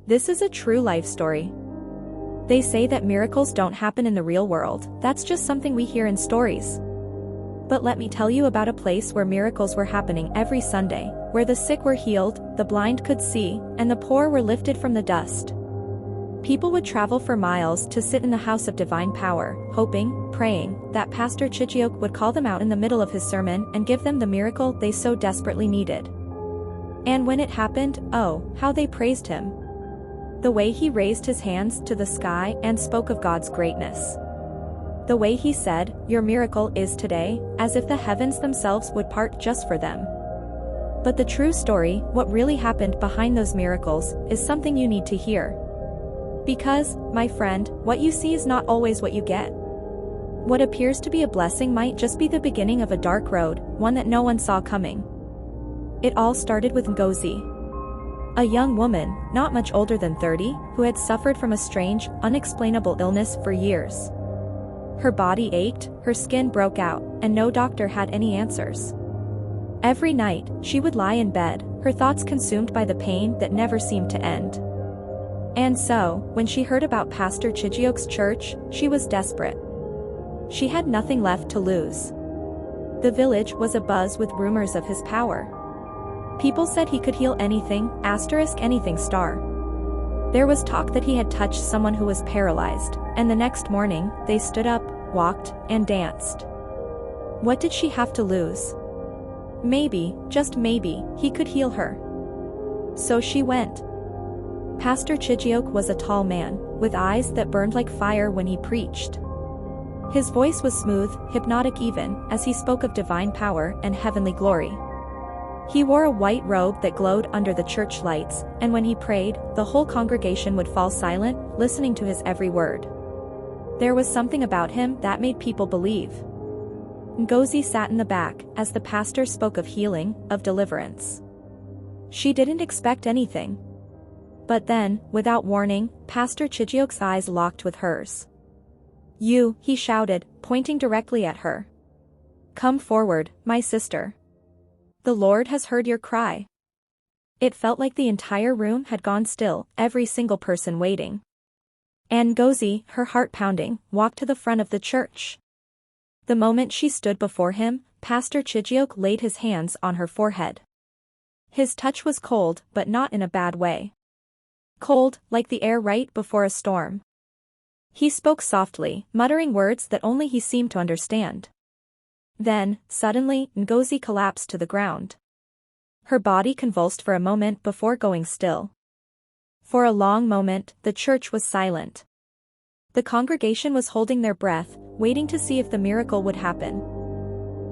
This is a true life story. They say that miracles don't happen in the real world, that's just something we hear in stories. But let me tell you about a place where miracles were happening every Sunday, where the sick were healed, the blind could see, and the poor were lifted from the dust. People would travel for miles to sit in the house of divine power, hoping, praying, that Pastor Chijioke would call them out in the middle of his sermon and give them the miracle they so desperately needed. And when it happened, oh, how they praised him. The way he raised his hands to the sky and spoke of God's greatness. The way he said, "Your miracle is today," as if the heavens themselves would part just for them. But the true story, what really happened behind those miracles, is something you need to hear. Because, my friend, what you see is not always what you get. What appears to be a blessing might just be the beginning of a dark road, one that no one saw coming. It all started with Ngozi. A young woman, not much older than 30, who had suffered from a strange, unexplainable illness for years. Her body ached, her skin broke out, and no doctor had any answers. Every night, she would lie in bed, her thoughts consumed by the pain that never seemed to end. And so, when she heard about Pastor Chijioke's church, she was desperate. She had nothing left to lose. The village was abuzz with rumors of his power. People said he could heal anything, anything star. There was talk that he had touched someone who was paralyzed, and the next morning, they stood up, walked, and danced. What did she have to lose? Maybe, just maybe, he could heal her. So she went. Pastor Chijioke was a tall man, with eyes that burned like fire when he preached. His voice was smooth, hypnotic even, as he spoke of divine power and heavenly glory. He wore a white robe that glowed under the church lights, and when he prayed, the whole congregation would fall silent, listening to his every word. There was something about him that made people believe. Ngozi sat in the back, as the pastor spoke of healing, of deliverance. She didn't expect anything. But then, without warning, Pastor Chijioke's eyes locked with hers. "You," he shouted, pointing directly at her. "Come forward, my sister. The Lord has heard your cry." It felt like the entire room had gone still, every single person waiting. And Ngozi, her heart pounding, walked to the front of the church. The moment she stood before him, Pastor Chijioke laid his hands on her forehead. His touch was cold, but not in a bad way. Cold, like the air right before a storm. He spoke softly, muttering words that only he seemed to understand. Then, suddenly, Ngozi collapsed to the ground. Her body convulsed for a moment before going still. For a long moment, the church was silent. The congregation was holding their breath, waiting to see if the miracle would happen.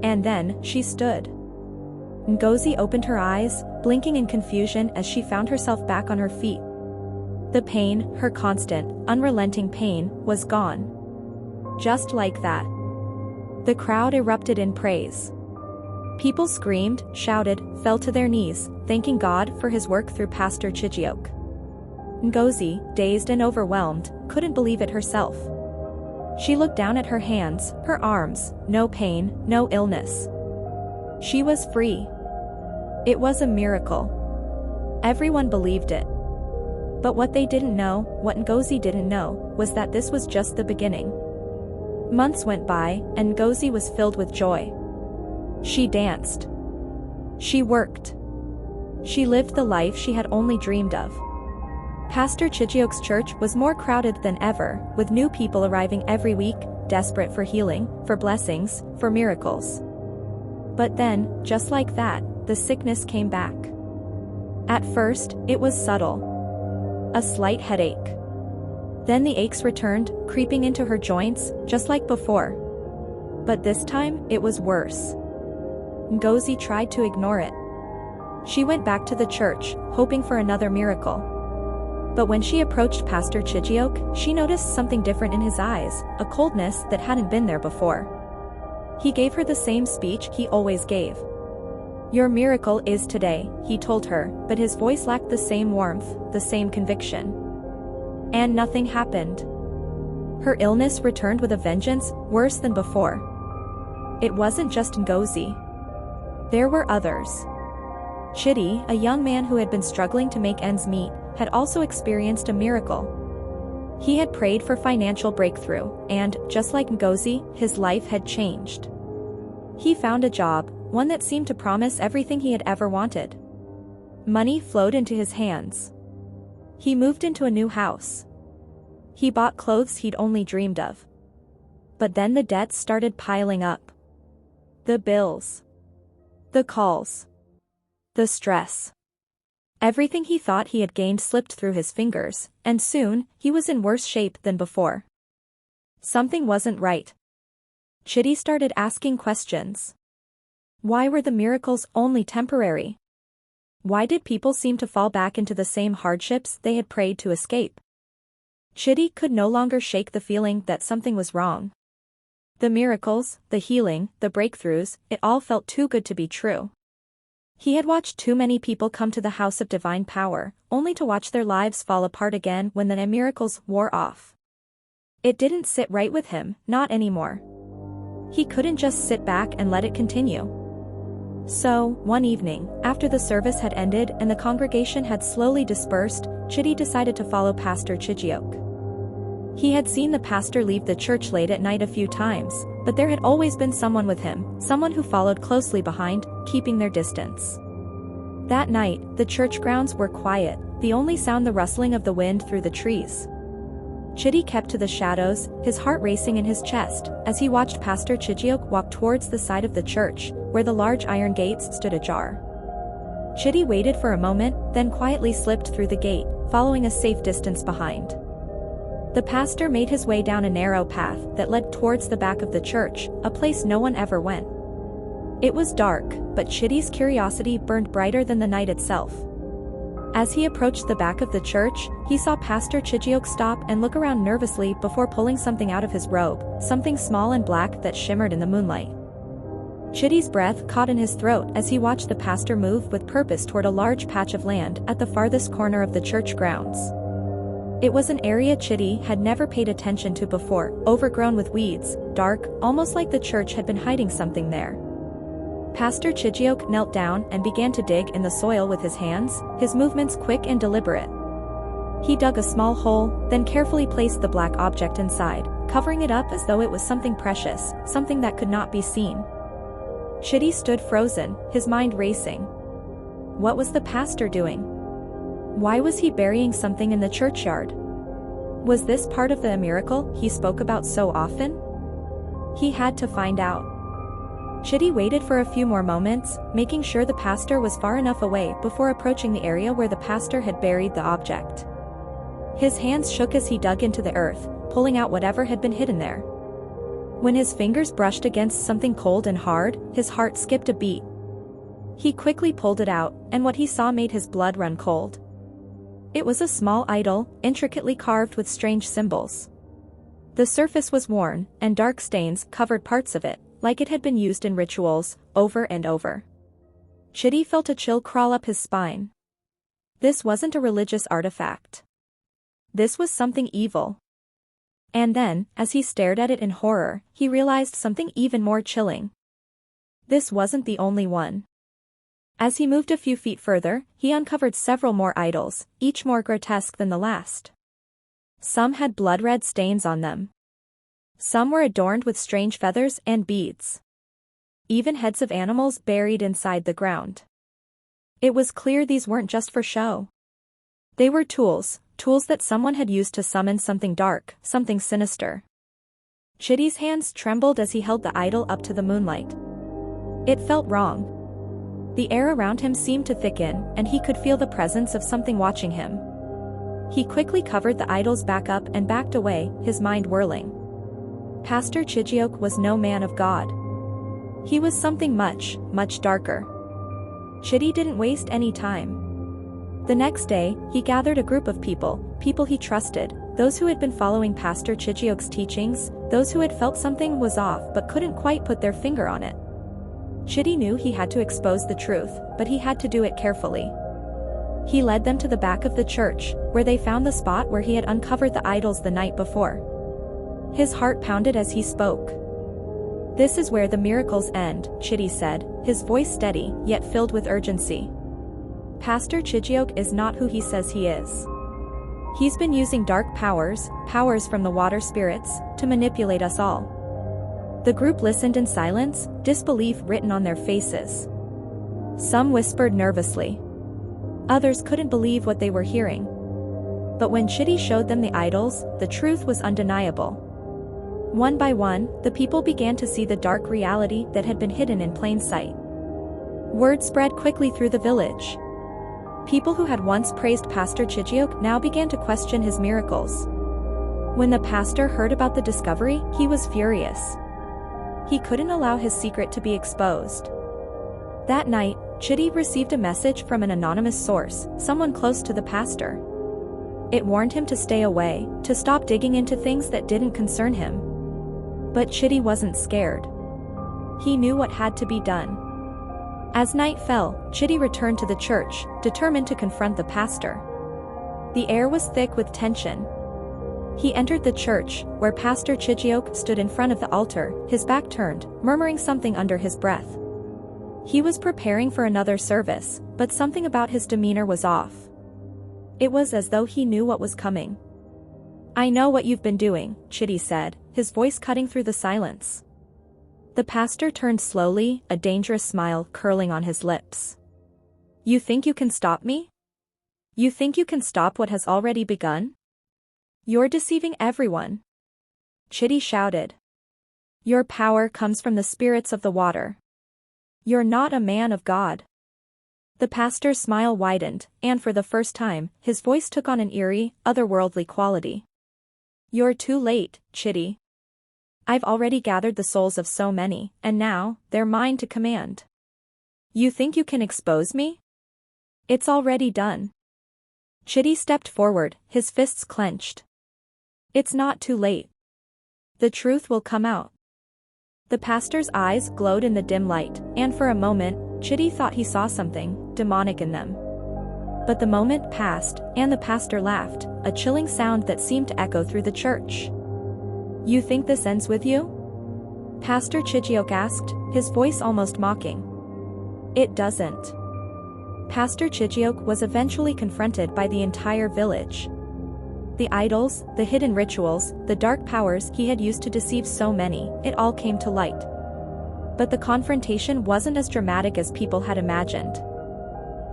And then, she stood. Ngozi opened her eyes, blinking in confusion as she found herself back on her feet. The pain, her constant, unrelenting pain, was gone. Just like that. The crowd erupted in praise. People screamed, shouted, fell to their knees, thanking God for his work through Pastor Chijioke. Ngozi, dazed and overwhelmed, couldn't believe it herself. She looked down at her hands, her arms, no pain, no illness. She was free. It was a miracle. Everyone believed it. But what they didn't know, what Ngozi didn't know, was that this was just the beginning. Months went by, and Ngozi was filled with joy. She danced. She worked. She lived the life she had only dreamed of. Pastor Chijioke's church was more crowded than ever, with new people arriving every week, desperate for healing, for blessings, for miracles. But then, just like that, the sickness came back. At first, it was subtle. A slight headache. Then the aches returned, creeping into her joints, just like before. But this time, it was worse. Ngozi tried to ignore it. She went back to the church, hoping for another miracle. But when she approached Pastor Chijioke, she noticed something different in his eyes, a coldness that hadn't been there before. He gave her the same speech he always gave. "Your miracle is today," he told her, but his voice lacked the same warmth, the same conviction. And nothing happened. Her illness returned with a vengeance, worse than before. It wasn't just Ngozi. There were others. Chidi, a young man who had been struggling to make ends meet, had also experienced a miracle. He had prayed for financial breakthrough, and, just like Ngozi, his life had changed. He found a job, one that seemed to promise everything he had ever wanted. Money flowed into his hands. He moved into a new house. He bought clothes he'd only dreamed of. But then the debts started piling up. The bills. The calls. The stress. Everything he thought he had gained slipped through his fingers, and soon, he was in worse shape than before. Something wasn't right. Chidi started asking questions. Why were the miracles only temporary? Why did people seem to fall back into the same hardships they had prayed to escape? Chidi could no longer shake the feeling that something was wrong. The miracles, the healing, the breakthroughs, it all felt too good to be true. He had watched too many people come to the house of divine power, only to watch their lives fall apart again when the miracles wore off. It didn't sit right with him, not anymore. He couldn't just sit back and let it continue. So, one evening, after the service had ended and the congregation had slowly dispersed, Chidi decided to follow Pastor Chijioke. He had seen the pastor leave the church late at night a few times, but there had always been someone with him, someone who followed closely behind, keeping their distance. That night, the church grounds were quiet, the only sound the rustling of the wind through the trees. Chidi kept to the shadows, his heart racing in his chest, as he watched Pastor Chijioke walk towards the side of the church, where the large iron gates stood ajar. Chidi waited for a moment, then quietly slipped through the gate, following a safe distance behind. The pastor made his way down a narrow path that led towards the back of the church, a place no one ever went. It was dark, but Chidi's curiosity burned brighter than the night itself. As he approached the back of the church, he saw Pastor Chijioke stop and look around nervously before pulling something out of his robe, something small and black that shimmered in the moonlight. Chidi's breath caught in his throat as he watched the pastor move with purpose toward a large patch of land at the farthest corner of the church grounds. It was an area Chidi had never paid attention to before, overgrown with weeds, dark, almost like the church had been hiding something there. Pastor Chijioke knelt down and began to dig in the soil with his hands, his movements quick and deliberate. He dug a small hole, then carefully placed the black object inside, covering it up as though it was something precious, something that could not be seen. Chidi stood frozen, his mind racing. What was the pastor doing? Why was he burying something in the churchyard? Was this part of the miracle he spoke about so often? He had to find out. Chidi waited for a few more moments, making sure the pastor was far enough away before approaching the area where the pastor had buried the object. His hands shook as he dug into the earth, pulling out whatever had been hidden there. When his fingers brushed against something cold and hard, his heart skipped a beat. He quickly pulled it out, and what he saw made his blood run cold. It was a small idol, intricately carved with strange symbols. The surface was worn, and dark stains covered parts of it, like it had been used in rituals, over and over. Chidi felt a chill crawl up his spine. This wasn't a religious artifact. This was something evil. And then, as he stared at it in horror, he realized something even more chilling. This wasn't the only one. As he moved a few feet further, he uncovered several more idols, each more grotesque than the last. Some had blood-red stains on them. Some were adorned with strange feathers and beads. Even heads of animals buried inside the ground. It was clear these weren't just for show. They were tools that someone had used to summon something dark, something sinister. Chidi's hands trembled as he held the idol up to the moonlight. It felt wrong. The air around him seemed to thicken, and he could feel the presence of something watching him. He quickly covered the idols back up and backed away, his mind whirling. Pastor Chijioke was no man of God. He was something much, much darker. Chidi didn't waste any time. The next day, he gathered a group of people he trusted, those who had been following Pastor Chijioke's teachings, those who had felt something was off but couldn't quite put their finger on it. Chidi knew he had to expose the truth, but he had to do it carefully. He led them to the back of the church, where they found the spot where he had uncovered the idols the night before. His heart pounded as he spoke. "This is where the miracles end," Chidi said, his voice steady, yet filled with urgency. Pastor Chijioke is not who he says he is. He's been using dark powers from the water spirits, to manipulate us all. The group listened in silence, disbelief written on their faces. Some whispered nervously. Others couldn't believe what they were hearing. But when Chidi showed them the idols, the truth was undeniable. One by one, the people began to see the dark reality that had been hidden in plain sight. Word spread quickly through the village. People who had once praised Pastor Chijioke now began to question his miracles. When the pastor heard about the discovery, he was furious. He couldn't allow his secret to be exposed. That night, Chidi received a message from an anonymous source, someone close to the pastor. It warned him to stay away, to stop digging into things that didn't concern him. But Chidi wasn't scared. He knew what had to be done. As night fell, Chidi returned to the church, determined to confront the pastor. The air was thick with tension. He entered the church, where Pastor Chijioke stood in front of the altar, his back turned, murmuring something under his breath. He was preparing for another service, but something about his demeanor was off. It was as though he knew what was coming. "I know what you've been doing," Chidi said, his voice cutting through the silence. The pastor turned slowly, a dangerous smile curling on his lips. "You think you can stop me? You think you can stop what has already begun? You're deceiving everyone," Chidi shouted. "Your power comes from the spirits of the water. You're not a man of God." The pastor's smile widened, and for the first time, his voice took on an eerie, otherworldly quality. "You're too late, Chidi. I've already gathered the souls of so many, and now, they're mine to command. You think you can expose me? It's already done." Chidi stepped forward, his fists clenched. "It's not too late. The truth will come out." The pastor's eyes glowed in the dim light, and for a moment, Chidi thought he saw something demonic in them. But the moment passed, and the pastor laughed, a chilling sound that seemed to echo through the church. "You think this ends with you?" Pastor Chijioke asked, his voice almost mocking. "It doesn't." Pastor Chijioke was eventually confronted by the entire village. The idols, the hidden rituals, the dark powers he had used to deceive so many, it all came to light. But the confrontation wasn't as dramatic as people had imagined.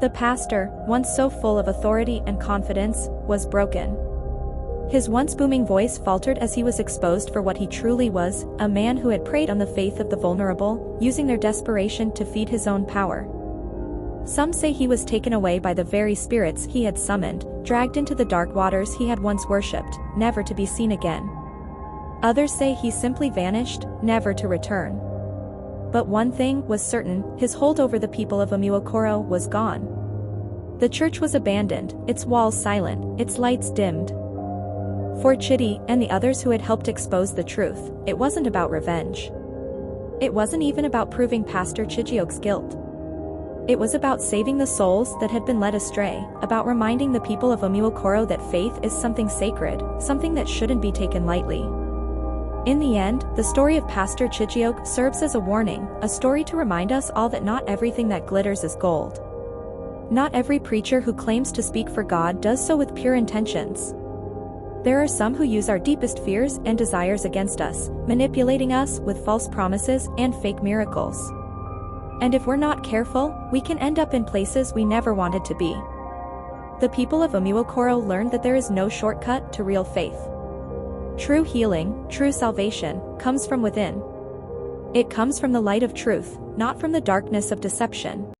The pastor, once so full of authority and confidence, was broken. His once booming voice faltered as he was exposed for what he truly was, a man who had preyed on the faith of the vulnerable, using their desperation to feed his own power. Some say he was taken away by the very spirits he had summoned, dragged into the dark waters he had once worshipped, never to be seen again. Others say he simply vanished, never to return. But one thing was certain, his hold over the people of Amuokoro was gone. The church was abandoned, its walls silent, its lights dimmed. For Chidi and the others who had helped expose the truth, it wasn't about revenge. It wasn't even about proving Pastor Chijioke's guilt. It was about saving the souls that had been led astray, about reminding the people of Amuokoro that faith is something sacred, something that shouldn't be taken lightly. In the end, the story of Pastor Chijioke serves as a warning, a story to remind us all that not everything that glitters is gold. Not every preacher who claims to speak for God does so with pure intentions. There are some who use our deepest fears and desires against us, manipulating us with false promises and fake miracles. And if we're not careful, we can end up in places we never wanted to be. The people of Amuokoro learned that there is no shortcut to real faith. True healing, true salvation, comes from within. It comes from the light of truth, not from the darkness of deception.